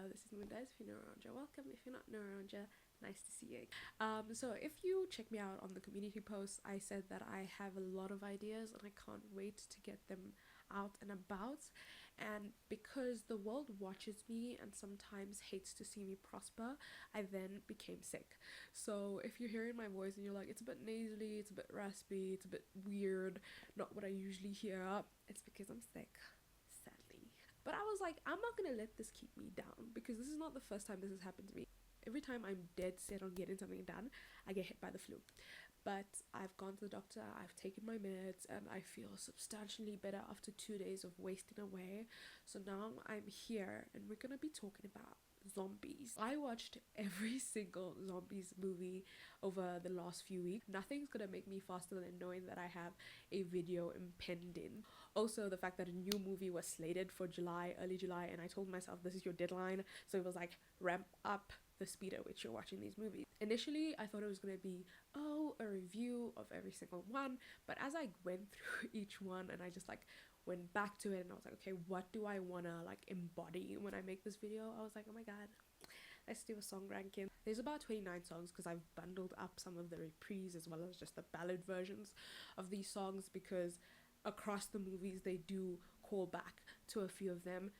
Hello, this is Moondez. If you know around you, welcome. If you're not know around you, nice to see you. So if you check me out on the community posts, I said that I have a lot of ideas and I can't wait to get them out and about. And because the world watches me and sometimes hates to see me prosper, I then became sick. So if you're hearing my voice and you're like, it's a bit nasally, it's a bit raspy, it's a bit weird, not what I usually hear, it's because I'm sick, sadly. But I was like, I'm not gonna let this keep me down because this is not the first time this has happened to me. Every time I'm dead set on getting something done, I get hit by the flu. But I've gone to the doctor, I've taken my meds, and I feel substantially better after 2 days of wasting away. So now I'm here, and we're gonna be talking about zombies. I watched every single zombies movie over the last few weeks. Nothing's gonna make me faster than knowing that I have a video impending. Also, the fact that a new movie was slated for July, early July, and I told myself this is your deadline, so it was like ramp up the speed at which you're watching these movies. Initially, I thought it was gonna be a review of every single one, but as I went through each one and I just like went back to it and I was like, okay, what do I wanna like embody when I make this video? I was like, oh my god, let's do a song ranking. There's about 29 songs because I've bundled up some of the reprise as well as just the ballad versions of these songs because across the movies they do call back to a few of them.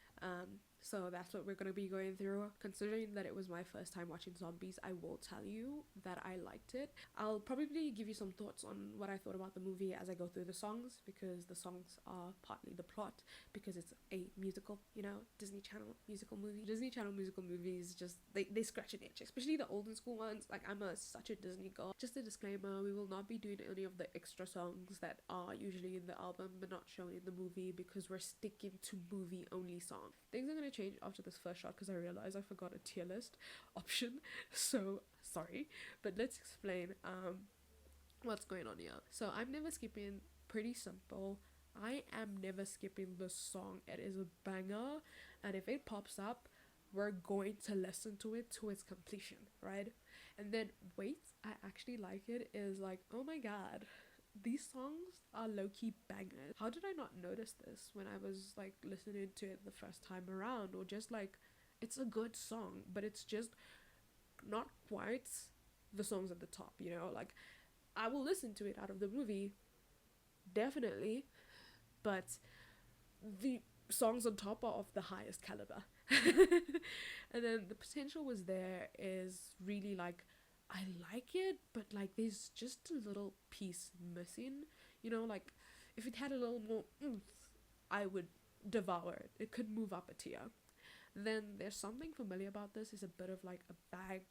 So that's what we're going to be going through. Considering that it was my first time watching zombies, I will tell you that I liked it. I'll probably give you some thoughts on what I thought about the movie as I go through the songs, because the songs are partly the plot, because it's a musical, you know, Disney Channel musical movie. Disney Channel musical movies just, they scratch an itch, especially the old school ones. Like, I'm such a Disney girl. Just a disclaimer, we will not be doing any of the extra songs that are usually in the album but not shown in the movie because we're sticking to movie only songs. Things are going to change after this first shot because I realized I forgot a tier list option, so sorry, but let's explain what's going on here. So I'm never skipping, pretty simple. I am never skipping the song. It is a banger, and if it pops up, we're going to listen to it to its completion, right? And then wait, I actually like it is like, oh my god, these songs are low-key bangers. How did I not notice this when I was like listening to it the first time around? Or just like, it's a good song, but it's just not quite the songs at the top, you know? Like, I will listen to it out of the movie, definitely, but the songs on top are of the highest caliber. And then the potential was there is really like, I like it, but like there's just a little piece missing, you know, like if it had a little more oomph, I would devour it. It could move up a tier. Then there's something familiar about this. Is a bit of like a bag,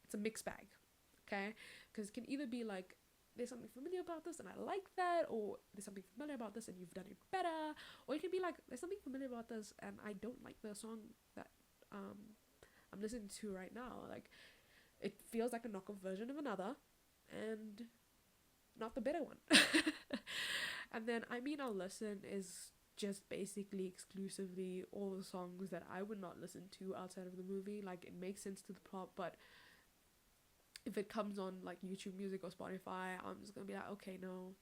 it's a mixed bag, okay? Because it can either be like, there's something familiar about this and I like that, or there's something familiar about this and you've done it better, or it can be like, there's something familiar about this and I don't like the song that I'm listening to right now. Like, it feels like a knockoff version of another and not the better one. And then I'll Listen is just basically exclusively all the songs that I would not listen to outside of the movie. Like, it makes sense to the plot, but if it comes on like YouTube Music or Spotify, I'm just gonna be like, okay, no,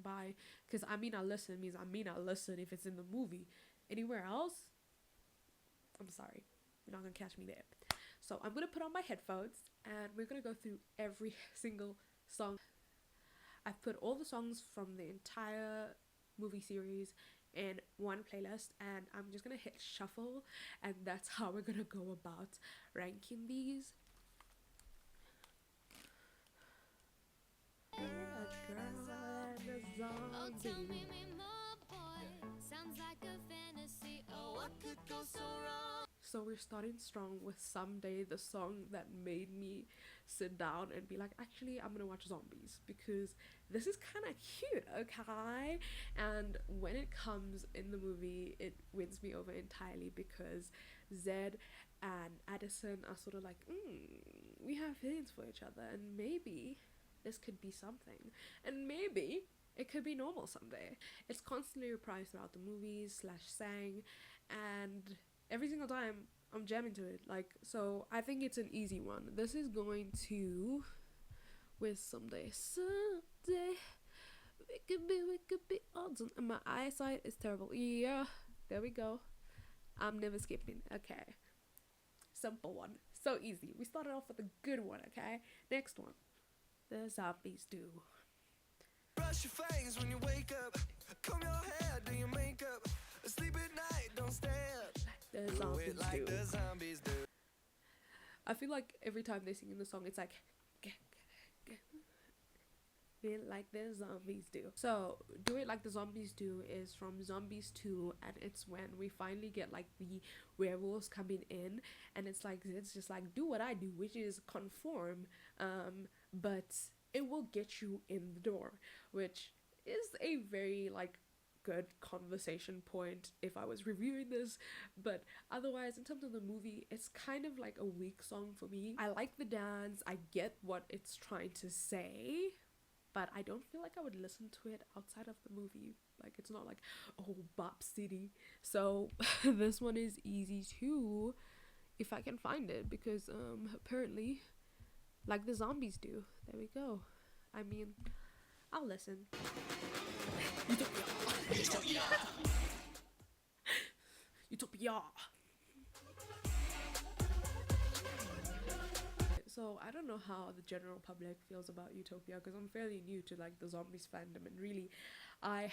bye. Because I'll Listen means I'll listen if it's in the movie. Anywhere else, I'm sorry, you're not gonna catch me there. So I'm gonna put on my headphones and we're gonna go through every single song. I've put all the songs from the entire movie series in one playlist and I'm just gonna hit shuffle, and that's how we're gonna go about ranking these. A girl and a zombie. Oh, tell me more, boy. Sounds like a fantasy. Oh, what could go so wrong? So we're starting strong with Someday, the song that made me sit down and be like, actually, I'm gonna watch zombies because this is kind of cute, okay? And when it comes in the movie, it wins me over entirely because Zed and Addison are sort of like, we have feelings for each other, and maybe this could be something, and maybe it could be normal someday. It's constantly reprised throughout the movies / sang, and every single time I'm jamming to it. Like, so I think it's an easy one. This is going to with Someday. We could be odds, and my eyesight is terrible. Yeah, there we go. I'm never skipping. Okay, Simple one. So easy. We started off with a good one, okay? Next one. The zombies do. Brush your face when you wake up. Comb your hair, do your makeup. Sleep at night, don't stay up. The zombies do. The zombies do. I feel like every time they sing in the song, it's like, do it like the zombies do. So, do it like the zombies do is from Zombies 2, and it's when we finally get like the werewolves coming in, and it's just like do what I do, which is conform, but it will get you in the door, which is a very like good conversation point if I was reviewing this. But otherwise, in terms of the movie, it's kind of like a weak song for me. I like the dance, I get what it's trying to say, but I don't feel like I would listen to it outside of the movie. Like, it's not like, oh, Bop City. So this one is easy too, if I can find it, because apparently like the zombies do. There we go. I mean, I'll listen. Utopia. Utopia. So I don't know how the general public feels about Utopia, because I'm fairly new to like the zombies fandom, and really I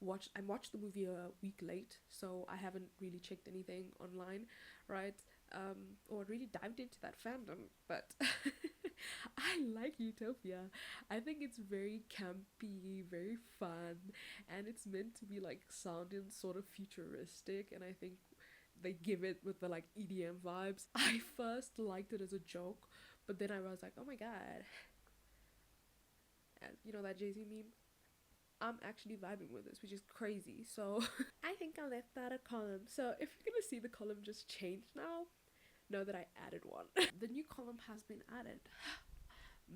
watched the movie a week late, so I haven't really checked anything online, right? Or really dived into that fandom, but I like Utopia. I think it's very campy, very fun, and it's meant to be like sounding sort of futuristic, and I think they give it with the like EDM vibes. I first liked it as a joke, but then I was like, oh my god. And you know that Jay-Z meme? I'm actually vibing with this, which is crazy. So I think I left out a column. So if you're gonna see the column just change now, know that I added one. The new column has been added.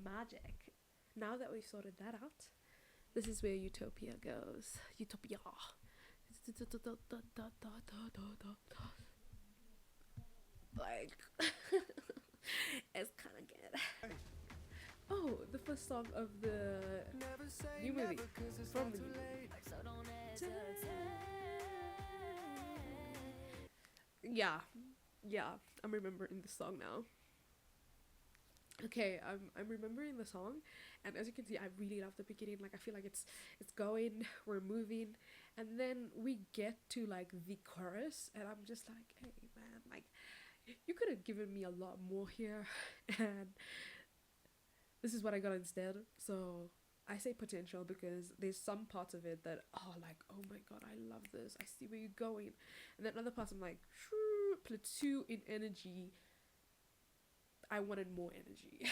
Magic. Now that we've sorted that out, this is where Utopia goes. Utopia. Like it's kind of good. Oh, the first song of the new movie, from the new movie. Yeah, I'm remembering the song now. Okay, I'm remembering the song, and as you can see, I really love the beginning. Like, I feel like it's going, we're moving, and then we get to like the chorus, and I'm just like, hey man, like you could have given me a lot more here, and this is what I got instead. So I say potential because there's some parts of it that are like, oh my god, I love this, I see where you're going, and then other parts I'm like, plateau in energy. I wanted more energy.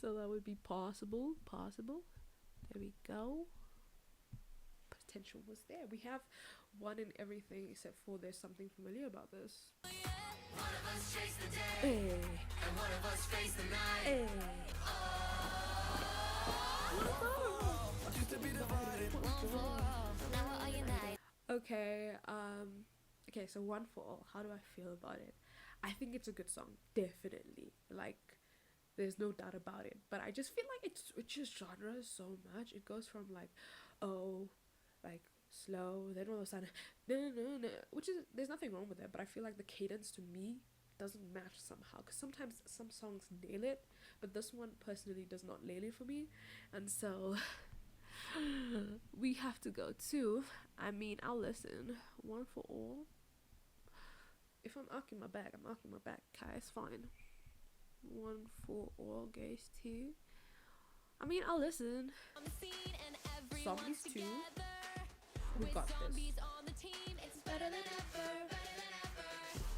So that would be possible. There we go. Potential was there. We have one in everything except for there's something familiar about this. One of us chase the day, and one of us face the night. Just to be divided. Okay, okay, so One for All. How do I feel about it? I think it's a good song, definitely. Like, there's no doubt about it. But I just feel like it switches genres so much. It goes from like, oh, like slow, then all of a sudden, which is, there's nothing wrong with it. But I feel like the cadence to me doesn't match somehow. Because sometimes some songs nail it, but this one personally does not nail it for me. And so we have to go to, I mean, I'll listen. One for All. If I'm arcing my back, I'm arcing my back. Okay, it's fine. One for All goes to, I mean, I'll listen. Zombies 2. We got this.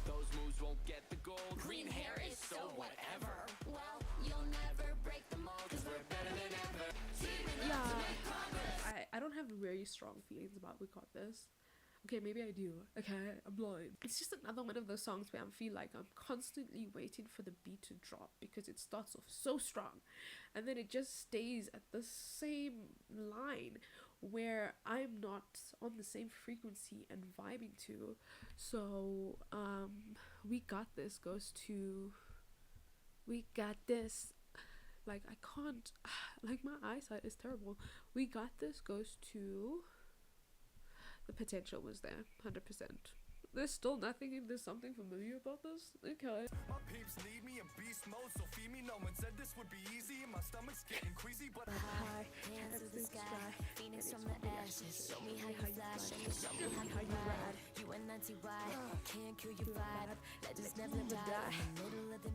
Those moves won't get the gold. Green hair is so whatever. Well, you'll never break the mold, 'cause we're better than ever. Yeah, I don't have very strong feelings about We Got This. Okay, maybe I do. Okay, I'm blind. It's just another one of those songs where I feel like I'm constantly waiting for the beat to drop because it starts off so strong and then it just stays at the same line where I'm not on the same frequency and vibing to. So, We Got This goes to, We Got This. Like, I can't, like, my eyesight is terrible. We Got This goes to, the potential was there, 100%. There's still nothing. There's something familiar about this. Okay. My peeps need me in beast mode, so feed me. No one said this would be easy. My stomach's getting queasy, but High, Hands to the sky, phoenix from the ashes. Show me how you flash and show me how you ride. You and Nancy White, can't kill your vibe. Legends never die. In the middle of the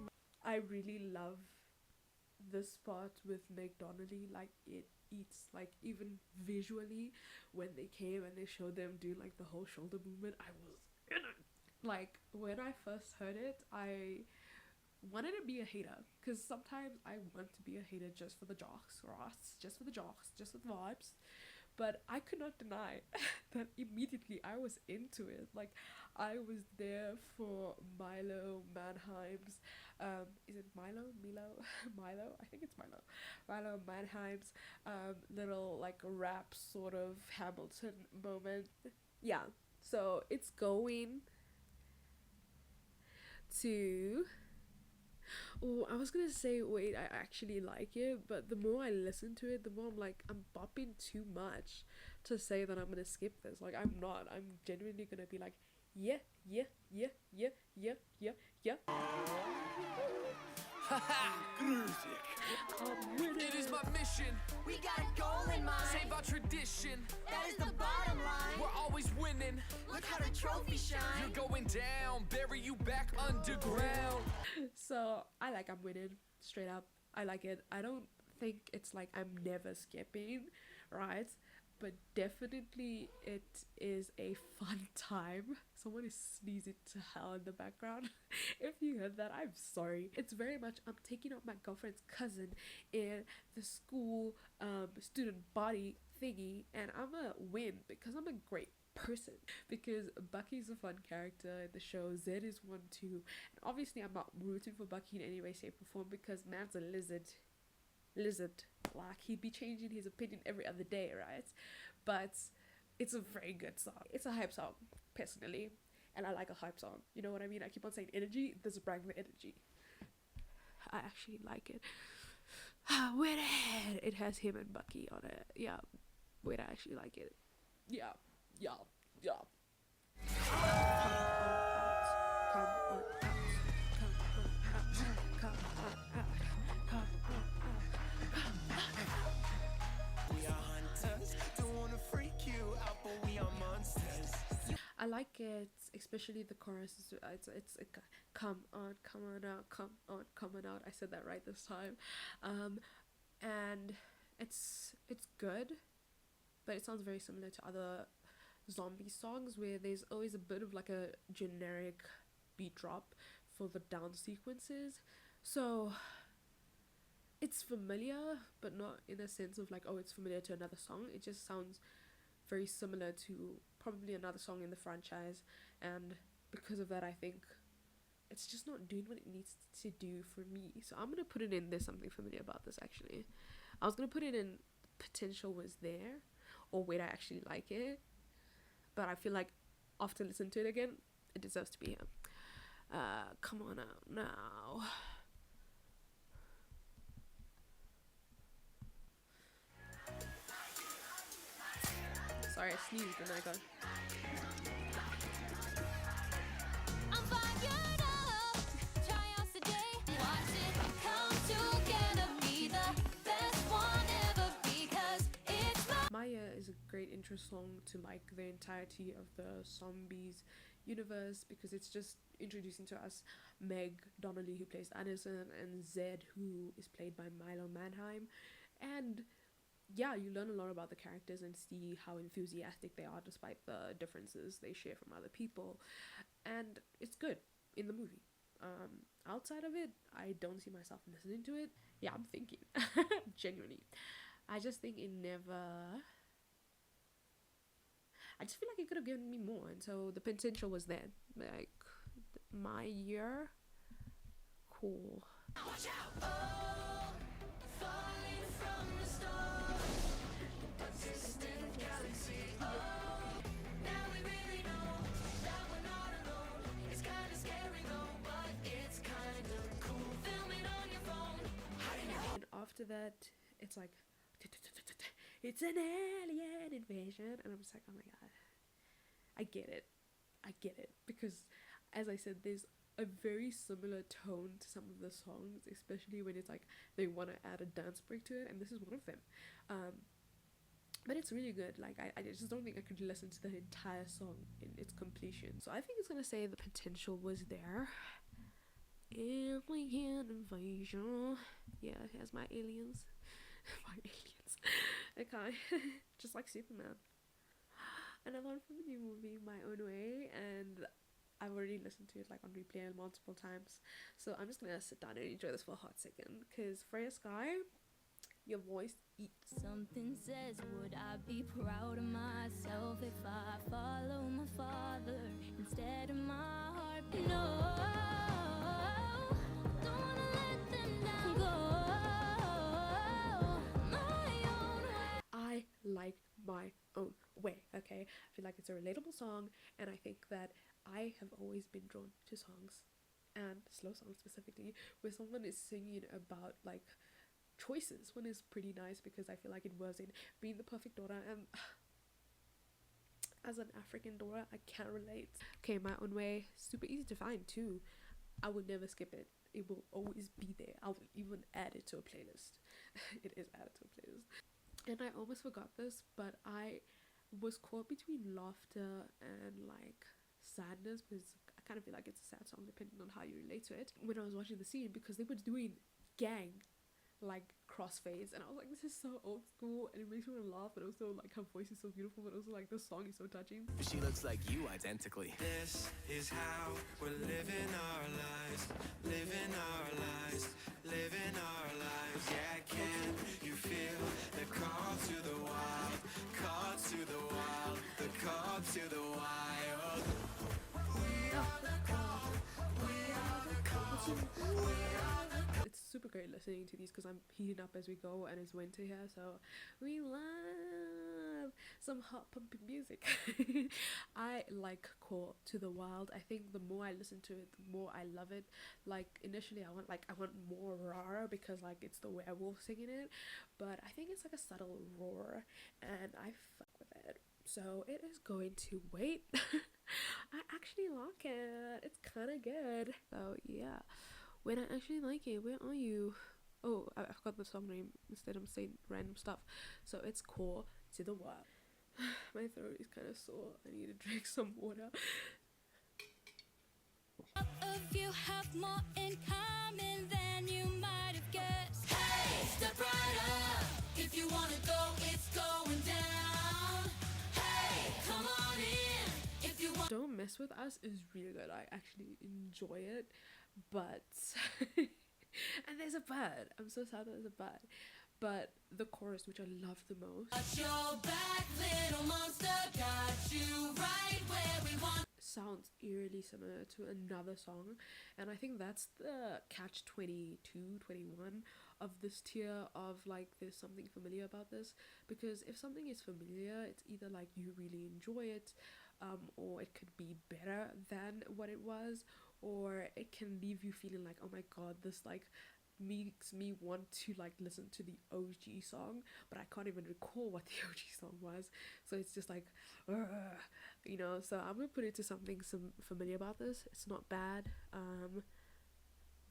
I really love this part with Meg Donnelly. Like, it eats, like, even visually when they came and they showed them doing like the whole shoulder movement, I was in it. Like, when I first heard it, I wanted to be a hater, because sometimes I want to be a hater just for the jocks, right? Just for the jocks, just for the vibes. But I could not deny that immediately I was into it. Like, I was there for Milo Mannheim's, is it Milo? Milo? I think it's Milo. Milo Mannheim's little, like, rap sort of Hamilton moment. Yeah, so it's going to... Oh, I was gonna say, wait, I actually like it, but the more I listen to it, the more I'm like, I'm bopping too much to say that I'm gonna skip this. Like, I'm not. I'm genuinely gonna be like, yeah, yeah, yeah, yeah, yeah, yeah, yeah. It is my mission. We got a goal in mind. Save our tradition. That is the bottom line. We're always winning. Look how the trophy shine. You're going down. Bury you back underground. So I like I'm winning, straight up. I like it. I don't think it's like I'm never skipping, right? But definitely it is a fun time. Someone is sneezing to hell in the background. If you heard that, I'm sorry. It's very much I'm taking out my girlfriend's cousin in the school student body thingy, and I'm gonna win because I'm a great person, because Bucky's a fun character in the show. Zed is one too, and obviously I'm not rooting for Bucky in any way, shape or form, because man's a lizard, like he'd be changing his opinion every other day, right? But it's a very good song. It's a hype song personally, and I like a hype song, you know what I mean? I keep on saying energy. This is Bragler energy. I actually like it. Wait ahead, it has him and Bucky on it. Yeah, wait, I actually like it. Yeah. we are hunters. Don't wanna freak you out, but we are monsters. I like it, especially the chorus. It's like, come on out, come on out. I said that right this time. And it's good, but it sounds very similar to other zombie songs where there's always a bit of like a generic beat drop for the down sequences. So it's familiar, but not in a sense of like, oh, it's familiar to another song. It just sounds very similar to probably another song in the franchise, and because of that I think it's just not doing what it needs to do for me. So I'm gonna put it in There's Something Familiar About This. Actually, I was gonna put it in Potential Was There, or Wait, I Actually Like It, but I feel like after listening to it again, it deserves to be here. Come on out now. Sorry, I sneezed and I got... I'm fired up. Try us today. Watch it come together. Be the best one ever, because it's my... Maya is a great intro song to like the entirety of the Zombies universe, because it's just introducing to us Meg Donnelly, who plays Anderson, and Zed, who is played by Milo Mannheim. And yeah, you learn a lot about the characters and see how enthusiastic they are despite the differences they share from other people, and it's good in the movie. Outside of it, I don't see myself listening to it. Yeah, I'm thinking genuinely, I just think it never... I just feel like it could have given me more, and so the potential was there. Like, my year, cool. Watch out. Oh, falling from the storm. Distant galaxy. Oh, now we really know that we're not alone. It's kind of scary though, but it's kind of cool. Film it on your phone. And after that, it's like, it's an alien invasion, and I'm just like, oh my god, I get it. I get it, because as I said, there's a very similar tone to some of the songs, especially when it's like they want to add a dance break to it, and this is one of them. But it's really good. Like I just don't think I could listen to the entire song in its completion. So I think it's gonna say the potential was there. Alien invasion. Yeah, here's my aliens. My aliens. Okay. Just like Superman. Another one from the new movie, My Own Way, and I've already listened to it like on replay multiple times. So I'm just gonna sit down and enjoy this for a hot second, because Freya Sky, your voice eats. Something says, would I be proud of myself if I follow my father instead of my heart? No, don't wanna let them down. Go my own way. I like My Own Way, okay? I feel like it's a relatable song, and I think that I have always been drawn to songs, and slow songs specifically, where someone is singing about like choices. One is pretty nice because I feel like it was in Being the Perfect Daughter, and as an African daughter, I can't relate. Okay, My Own Way, super easy to find too. I would never skip it. It will always be there. I will even add it to a playlist. It is added to a playlist. And I almost forgot this, but I was caught between laughter and like sadness, because I kind of feel like it's a sad song depending on how you relate to it, when I was watching the scene, because they were doing gang like crossfades, and I was like, this is so old school, and it makes me want to laugh, but also like her voice is so beautiful, but also like the song is so touching. She looks like you identically. This is how we're living our lives, living our lives, living our lives. Yeah, can you feel the call to the wild, call to the wild, the call to the wild? We are the call, we are the call, we are the It's super great listening to these because I'm heating up as we go, and it's winter here, so we love some hot pumping music. I like Call to the Wild. I think the more I listen to it, the more I love it. Like initially I want more roar, because like it's the werewolf singing it, but I think it's like a subtle roar, and I fuck with it. So it is going to wait. I actually like it. It's kind of good. So yeah. When I actually like it, where are you? Oh, I forgot the song name. Instead I'm saying random stuff. So it's Call to the Wild. My throat is kind of sore. I need to drink some water. Of you have more in common than you might have guessed. Hey, step right up. If you wanna go, it's going down. Hey, come on in. If you want. Don't Mess With Us is really good. I actually enjoy it. But and there's a bird. I'm so sad that there's a bird. But the chorus, which I love the most, Got your back, little monster. Got you right where we want. sounds eerily similar to another song, and I think that's the catch 22, 21 of this tier of like there's something familiar about this, because if something is familiar, it's either like you really enjoy it, or it could be better than what it was, or it can leave you feeling like, oh my god, this like makes me want to like listen to the OG song, but I can't even recall what the OG song was, so it's just like you know. So I'm gonna put it to something familiar about this. It's not bad,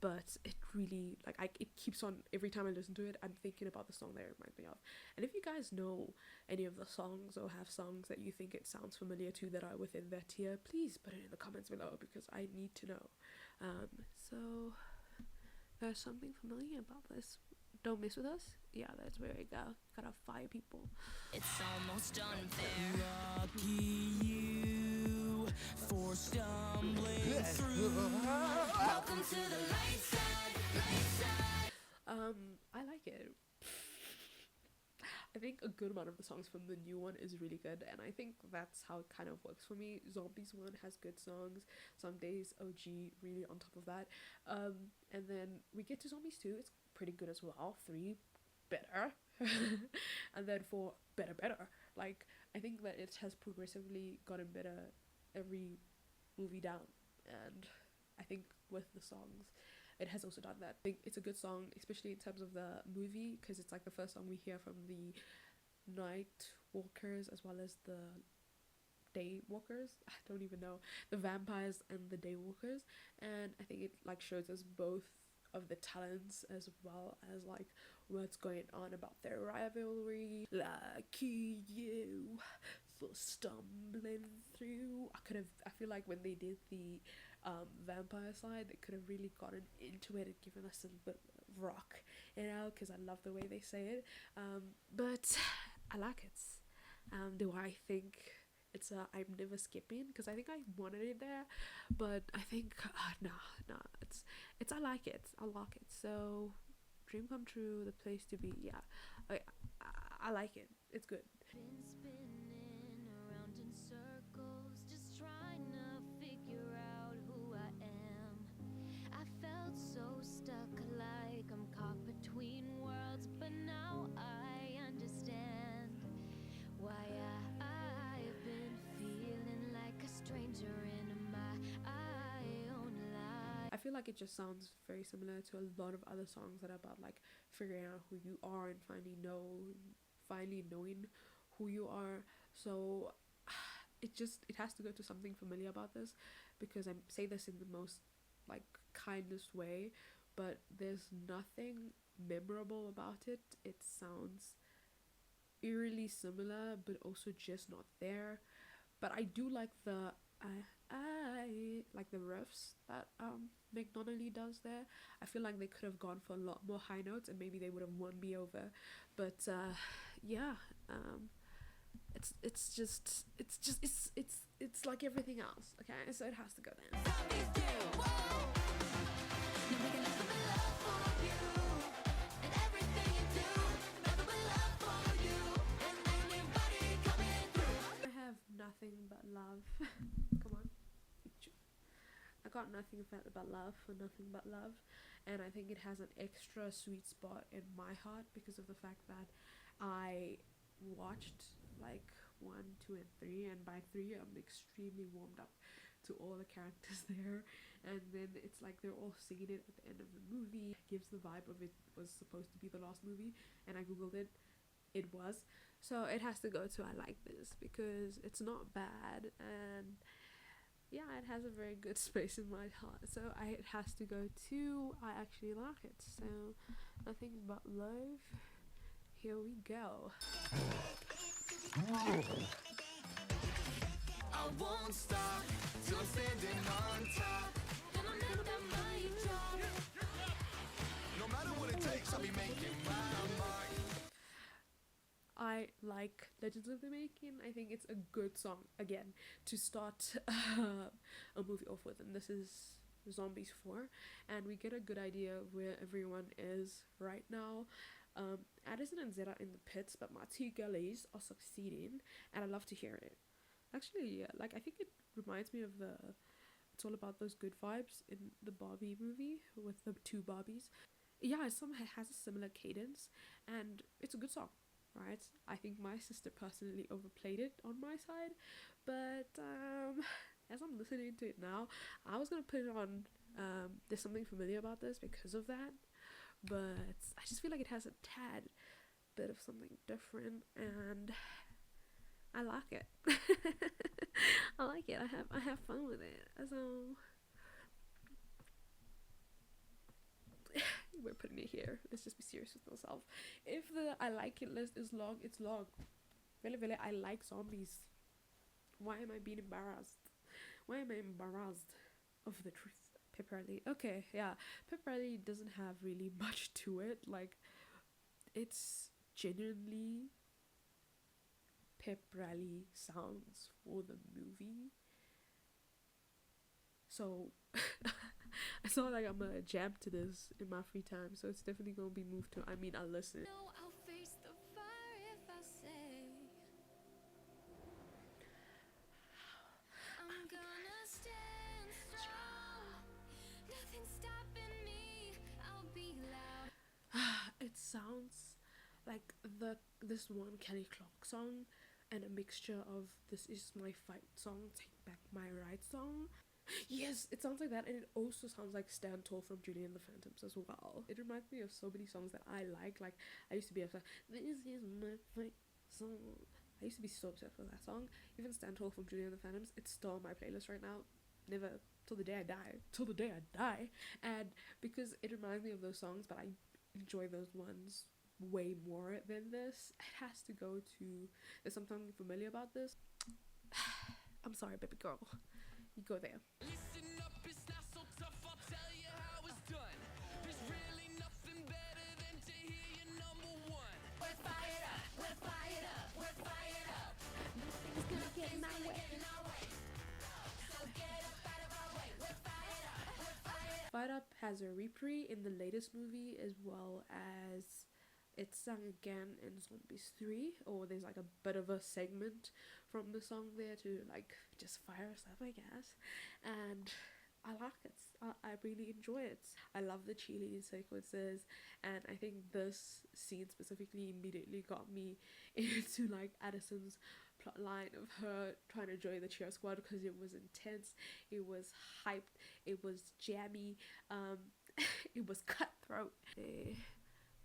but it really like it keeps on. Every time I listen to it, I'm thinking about the song that it reminds me of. And if you guys know any of the songs or have songs that you think it sounds familiar to that are within that tier, please put it in the comments below, because I need to know. So there's something familiar about this. Don't Mess With Us? Yeah, that's where I gotta fire people. It's almost unfair. Lucky you for stumbling through. Welcome to the light side, light side. I like it. I think a good amount of the songs from the new one is really good, and I think that's how it kind of works for me. Zombies one has good songs, Some Days OG really on top of that, and then we get to Zombies 2, it's pretty good as well. 3 better. And then 4 better. Like I think that it has progressively gotten better every movie down, and I think with the songs it has also done that. I think it's a good song, especially in terms of the movie, because it's like the first song we hear from the Night Walkers as well as the day walkers. I don't even know, the vampires and the day walkers, and I think it like shows us both of the talents as well as like what's going on about their rivalry. Lucky you for stumbling through. I feel like when they did the vampire side, they could have really gotten into it and given us a little bit of rock, you know, because I love the way they say it. But I like it. Do I think it's a I'm never skipping? Because I think I wanted it there, but I think nah, it's I like it. So dream come true, the place to be. Yeah, I like it. It's good. Been spinning around in circles, just trying to figure out who I am. I felt so stuck, like I'm caught between worlds, but now I understand why I've been feeling like a stranger in my own life. I feel like it just sounds very similar to a lot of other songs that are about like figuring out who you are and finally knowing who you are. So it has to go to something familiar about this, because I say this in the most like kindest way, but there's nothing memorable about it. It sounds eerily similar but also just not there. But I do like the I like the riffs that McDonnelly does there. I feel like they could have gone for a lot more high notes and maybe they would have won me over. But yeah, it's like everything else. Okay, so it has to go there. I have nothing but love. Come on. I got nothing but love for nothing but love, and I think it has an extra sweet spot in my heart because of the fact that I watched like 1, 2, and 3, and by 3 I'm extremely warmed up to all the characters there, and then it's like they're all singing it at the end of the movie. It gives the vibe of it was supposed to be the last movie, and I googled it, it was. So it has to go to I like this because it's not bad, and yeah, it has a very good space in my heart. So it has to go to I actually like it. So nothing but love. Here we go. I won't stop till I'm standing on top. And I'll never let my drop. No matter what it takes, I'll be making my mark. I like Legends of the Making. I think it's a good song again to start a movie off with, and this is Zombies 4, and we get a good idea of where everyone is right now. Addison and Zeta in the pits, but my two girlies are succeeding, and I love to hear it. Actually, yeah, like I think it reminds me of It's All About Those Good Vibes in the Barbie movie with the two Barbies. Yeah, it somehow has a similar cadence, and it's a good song. Right, I think my sister personally overplayed it on my side, but as I'm listening to it now, I was gonna put it on There's Something Familiar About This because of that, but I just feel like it has a tad bit of something different, and I like it. I like it. I have fun with it. So we're putting it here. Let's just be serious with myself. If the I like it list is long, it's long. Really, I like zombies. Why am I being embarrassed? Why am I embarrassed of the truth? Pep Rally. Okay, yeah. Pep Rally doesn't have really much to it. Like, it's genuinely Pep Rally sounds for the movie. So it's not like I'm gonna jam to this in my free time, so it's definitely gonna be moved to I'll listen. No, I'll face the fire if I say I'm gonna stand strong. Nothing stopping me. I'll be loud. It sounds like this one Kelly Clark song and a mixture of This Is My Fight song, Take Back My Right song. Yes, it sounds like that, and it also sounds like Stand Tall from Julie and the Phantoms as well. It reminds me of so many songs that I like I used to be upset, this is my fight song, I used to be so obsessed with that song. Even Stand Tall from Julie and the Phantoms, it's still on my playlist right now. Never, till the day I die. Till the day I die. And because it reminds me of those songs, but I enjoy those ones way more than this, it has to go to, there's something familiar about this. I'm sorry, baby girl. You go there. Listen up, it's not so tough, I'll tell you how it's done. There's really nothing better than to hear you number one. We're fired up, we're fired up, we're fired up. Nothing's gonna get in my way. In our way. So get up out of our way. We're fired up, we're fired up. Fired Up has a reprise in the latest movie, as well as it's sung again in Zombies 3, or there's like a bit of a segment from the song there to like just fire us up, I guess. And I like it. I really enjoy it. I love the cheerleading sequences, and I think this scene specifically immediately got me into like Addison's plot line of her trying to join the cheer squad, because it was intense, it was hyped, it was jammy, it was cutthroat.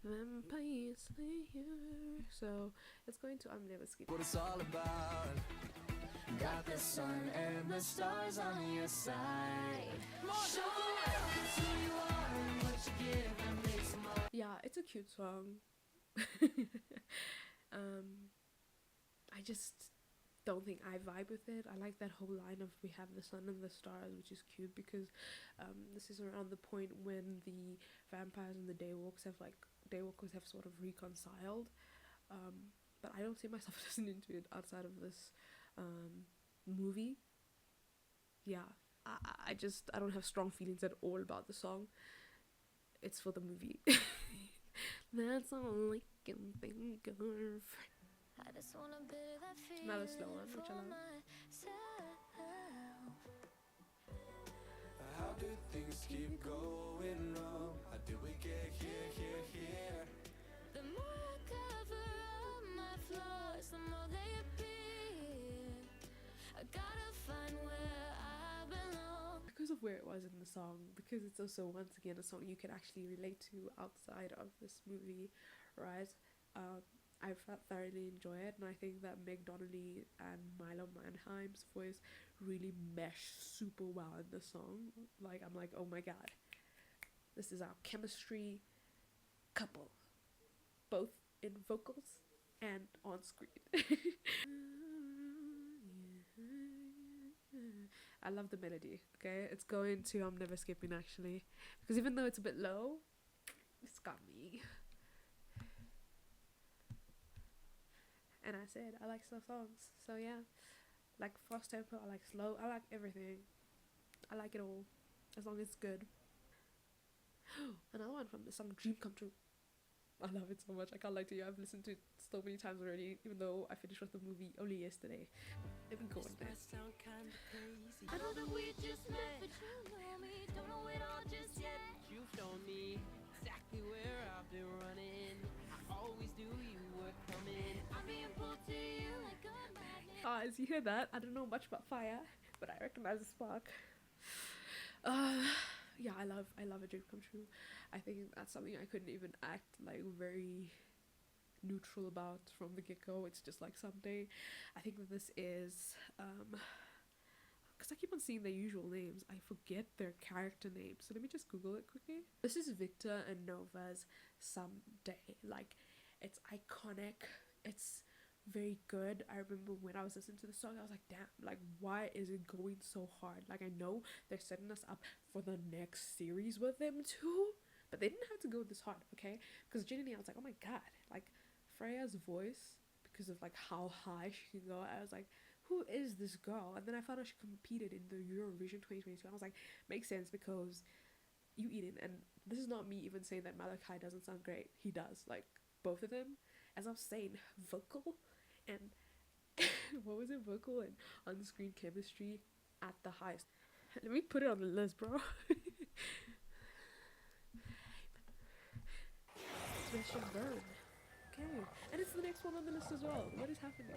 Vampire Slayer. So it's going to I'm Never Skip. What it's all about. Got the sun and the stars on your side. Show the world who you are and what you give and make some more. Yeah, it's a cute song. I just don't think I vibe with it. I like that whole line of we have the sun and the stars, which is cute because this is around the point when the vampires and the daywalkers have sort of reconciled. But I don't see myself listening to it outside of this movie. Yeah, I don't have strong feelings at all about the song. It's for the movie. That's all I can think of. I just wanna build that feeling Another slow one, which I for love. myself. How do things keep going wrong? How do we get here? The more I cover up my flaws, the more they appear. I gotta find where I belong. Because of where it was in the song, because it's also once again a song you can actually relate to outside of this movie, right? I thoroughly enjoy it, and I think that Meg Donnelly and Milo Mannheim's voice really mesh super well in the song. Like, I'm like, oh my god, this is our chemistry couple, both in vocals and on screen. I love the melody. Okay, it's going to I'm Never Skipping, actually, because even though it's a bit low, it's got me. And I said I like slow songs, so yeah, like fast tempo, I like slow, I like everything. I like it all, as long as it's good. Another one from the song Dream Come True. I love it so much, I can't lie to you, I've listened to it so many times already, even though I finished with the movie only yesterday. Let me go in there. Sound kinda crazy. I know that we just met, but you know me, don't know it all just yet. You've shown me exactly where I've been running. I always knew you were coming. I'm being pulled to you like a magnet. Guys, you hear that? I don't know much about fire, but I recognize the spark. Yeah, I love A Dream Come True. I think that's something I couldn't even act like very neutral about from the get-go. It's just like someday. I think that this is because I keep on seeing their usual names, I forget their character names, so let me just Google it quickly. This is Victor and Nova's Someday. Like, it's iconic, it's very good. I remember when I was listening to the song, I was like, damn, like, why is it going so hard? Like, I know they're setting us up for the next series with them too, but they didn't have to go this hard, okay? Because genuinely I was like, oh my god, like Freya's voice, because of like how high she can go, I was like, who is this girl? And then I found out she competed in the Eurovision 2022. I was like, makes sense, because you eat it. And this is not me even saying that Malachi doesn't sound great. He does. Like, both of them, as I was saying, vocal and what was it, vocal and on-screen chemistry at the highest. Let me put it on the list, bro. Smash and burn. Okay, and it's the next one on the list as well. What is happening?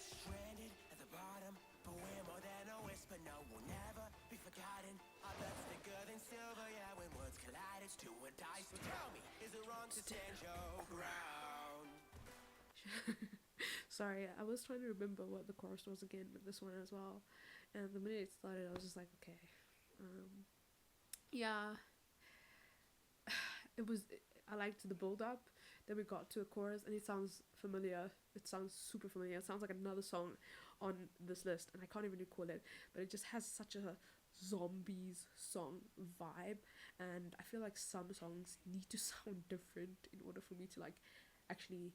Stranded at the bottom, but we're more than a whisper. No, we'll never be forgotten. Our blood's thicker than silver, yeah. When words collide, it's two and dice. So tell me, is it wrong to stand your ground? Sorry, I was trying to remember what the chorus was again with this one as well, and the minute it started I was just like, okay. Yeah, it was, I liked the build up. Then we got to a chorus and it sounds familiar. It sounds super familiar. It sounds like another song on this list and I can't even recall it, but it just has such a zombies song vibe, and I feel like some songs need to sound different in order for me to like actually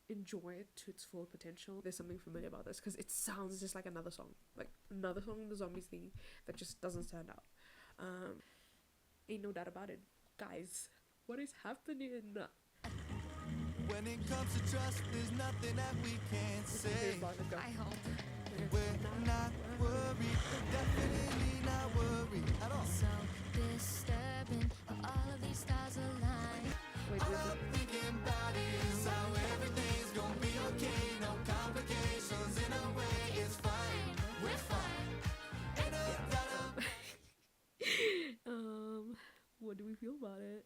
enjoy it to its full potential. There's something familiar about this because it sounds just like another song in the zombies thing that just doesn't stand out. Ain't no doubt about it, guys. What is happening? When it comes to trust, there's nothing that we can't say. I hope. We're not worried, definitely not worried at all. So disturbing, but all of these stars align. Wait, All wait, I'm thinking about is how everything's gonna be okay. No complications in a way, it's fine. We're fine. Ain't no doubt what do we feel about it?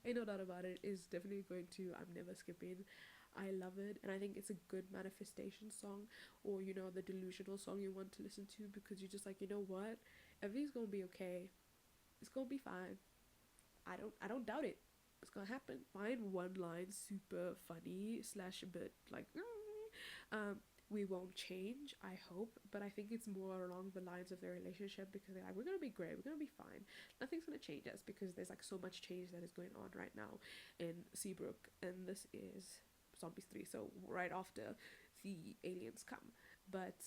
Ain't no doubt about it is definitely going to I'm Never Skipping. I love it, and I think it's a good manifestation song, or you know, the delusional song you want to listen to because you're just like, you know what, everything's gonna be okay, it's gonna be fine. I don't doubt it, it's gonna happen. Find one line super funny slash a bit like we won't change, I hope, but I think it's more along the lines of their relationship, because they're like, we're gonna be great, we're gonna be fine, nothing's gonna change us, because there's like so much change that is going on right now in Seabrook, and this is Zombies 3, so right after the aliens come. But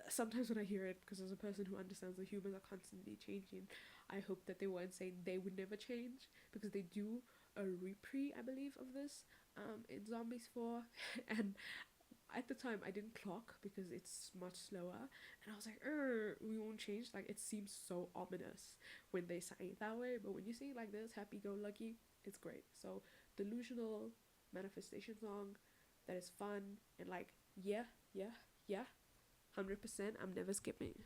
sometimes when I hear it, because as a person who understands that humans are constantly changing, I hope that they weren't saying they would never change, because they do a repre, I believe, of this in Zombies 4 and at the time I didn't clock because it's much slower, and I was like, we won't change. Like, it seems so ominous when they say it that way, but when you say it like this, happy-go-lucky, it's great. So delusional manifestation song that is fun and like, yeah, 100%. I'm never skipping.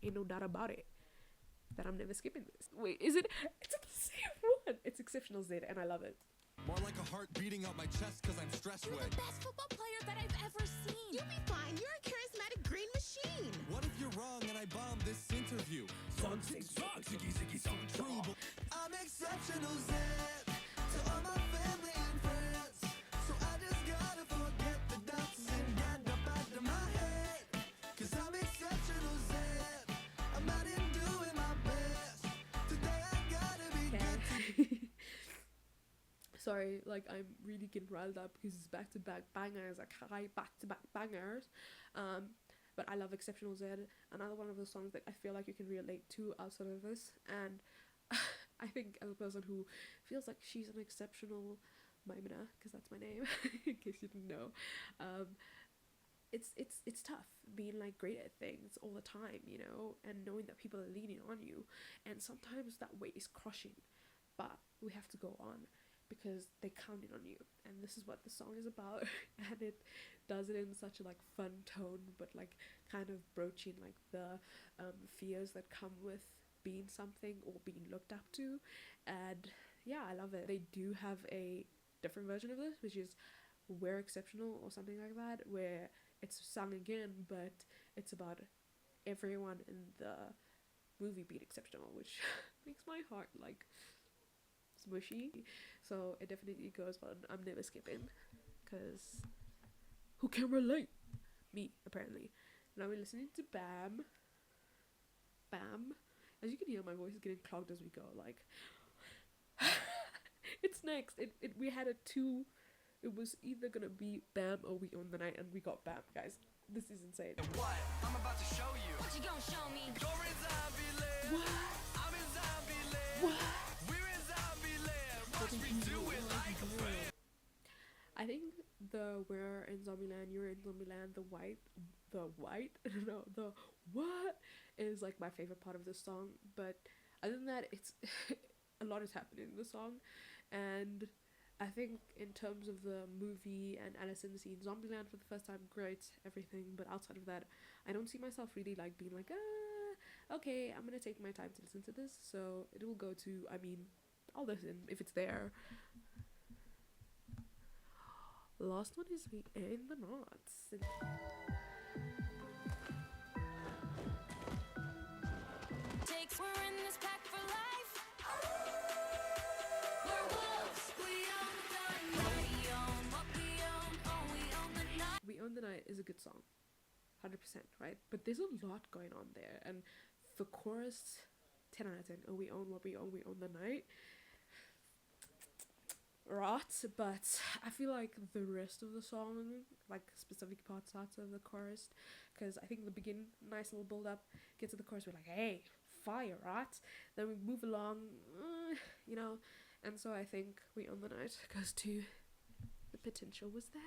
Ain't no doubt about it that I'm never skipping this. Wait, is it? It's the same one. It's Exceptional Z, and I love it. More like a heart beating out my chest cause I'm stressed You're with. the best football player that I've ever seen. You'll be fine. You're a charismatic green machine. What if you're wrong and I bomb this interview? I'm exceptional, Zed, to all my family and friends. So I just gotta forget the doubts and get up out of my head. Cause I'm exceptional, Zed. I'm out and doing my best. Today I gotta be good. Sorry, like, I'm really getting riled up because it's back-to-back bangers, like high back-to-back bangers. But I love Exceptional Z, another one of those songs that I feel like you can relate to outside of this, and I think as a person who feels like she's an exceptional Maimuna, because that's my name, in case you didn't know, it's tough being like great at things all the time, you know, and knowing that people are leaning on you, and sometimes that weight is crushing, but we have to go on because they counted on you, and this is what the song is about. And it does it in such a like fun tone, but like kind of broaching like the fears that come with being something or being looked up to. And yeah, I love it. They do have a different version of this, which is We're Exceptional or something like that, where it's sung again, but it's about everyone in the movie being exceptional, which makes my heart like smushy. So it definitely goes on I'm Never Skipping, because who can relate? Me, apparently. Now we're listening to Bam. As you can hear, my voice is getting clogged as we go, like it's next. We had a two. It was either gonna be Bam or We Own the Night, and we got Bam, guys. This is insane. What? I'm about to show you. What you gonna show me? You're in zombie land. What? I'm in zombie land. What? We're in zombie land. Watch me do it like a friend. I think the We're in Zombieland, You're in Zombieland, the what is like my favorite part of this song. But other than that, it's a lot is happening in the song, and I think in terms of the movie and Alison seeing Zombieland for the first time, great, everything. But outside of that, I don't see myself really like being like, okay, I'm gonna take my time to listen to this. So it will go to, I mean, I'll listen if it's there. Last one is We Ain't the Knots. Takes we're in this pack for life. We're wolves. We own the night. We own what we own. Oh, we own the night. We Own the Night is a good song, 100%, right? But there's a lot going on there, and the chorus, 10 out of 10. Oh, we own what we own the night. Right, but I feel like the rest of the song, like specific parts of the chorus, because I think the begin, nice little build up, get to the chorus, we're like, hey, fire, right? Then we move along, you know, and so I think We Own the Night goes to The Potential Was There.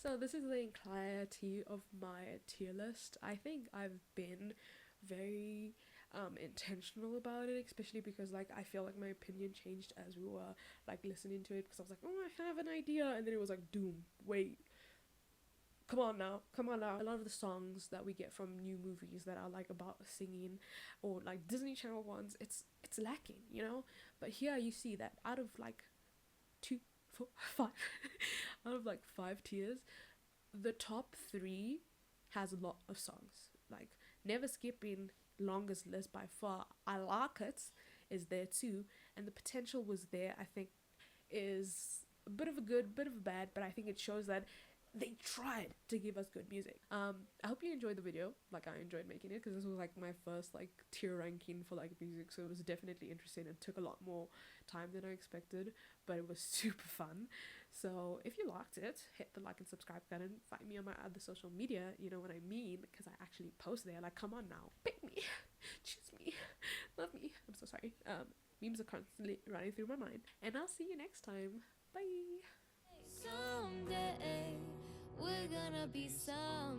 So this is the entirety of my tier list. I think I've been very intentional about it, especially because like I feel like my opinion changed as we were like listening to it, because I was like, oh, I have an idea, and then it was like, doom, wait, come on now. A lot of the songs that we get from new movies that are like about singing, or like Disney Channel ones, it's lacking, you know. But here you see that out of like 2, 4, 5 out of like 5 tiers, the top 3 has a lot of songs. Like Never Skipping, longest list by far, I Like It is there too, and The Potential Was There, I think is a bit of a good, bit of a bad, but I think it shows that they tried to give us good music. I hope you enjoyed the video, like I enjoyed making it, because this was like my first like tier ranking for like music, so it was definitely interesting and took a lot more time than I expected, but it was super fun. So if you liked it, hit the like and subscribe button, find me on my other social media, you know what I mean, because I actually post there. Like, come on now, pick me, choose me, love me. I'm so sorry. Memes are constantly running through my mind, and I'll see you next time. Bye. Someday we're gonna be some.